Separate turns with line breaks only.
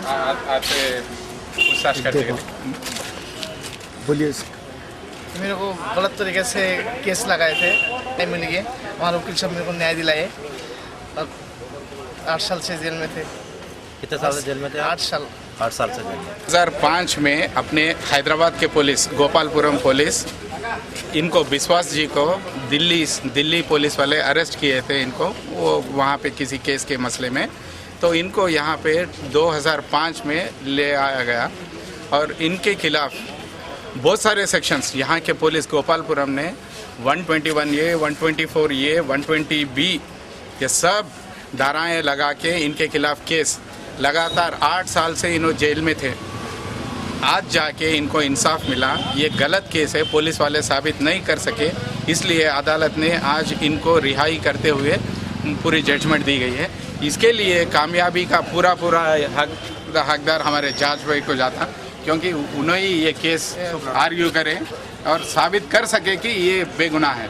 आपसे पूछताछ करते हैं।
बोलिए।
मेरे को गलत तरीके से केस लगाए थे, नहीं मिल गए। हमारे वकील साहब मेरे को न्याय दिलाए और 8 साल से जेल में थे।
कितने साल से जेल में थे?
8 साल।
8 साल से जेल में।
2005 में अपने हैदराबाद के पुलिस, गोपालपुरम पुलिस, इनको विश्वास जी को दिल्ली पुलिस वाले अरेस्ट किए थे इनको, वो वहाँ पे किसी केस के मसले में। तो इनको यहाँ पे 2005 में ले आया गया और इनके खिलाफ बहुत सारे सेक्शंस यहाँ के पुलिस गोपालपुरम ने 121A, 124A, 120B ये सब धाराएं लगा के इनके खिलाफ केस लगातार 8 साल से इन्होंने जेल में थे। आज जाके इनको इंसाफ मिला। ये गलत केस है, पुलिस वाले साबित नहीं कर सके, इसलिए अदालत ने आज इनको रिहाई करते हुए पूरी जजमेंट दी गई है। इसके लिए कामयाबी का पूरा हकदार हमारे जज भाई को जाता, क्योंकि उन्हें ये केस आर्ग्यू करें और साबित कर सके कि ये बेगुनाह है।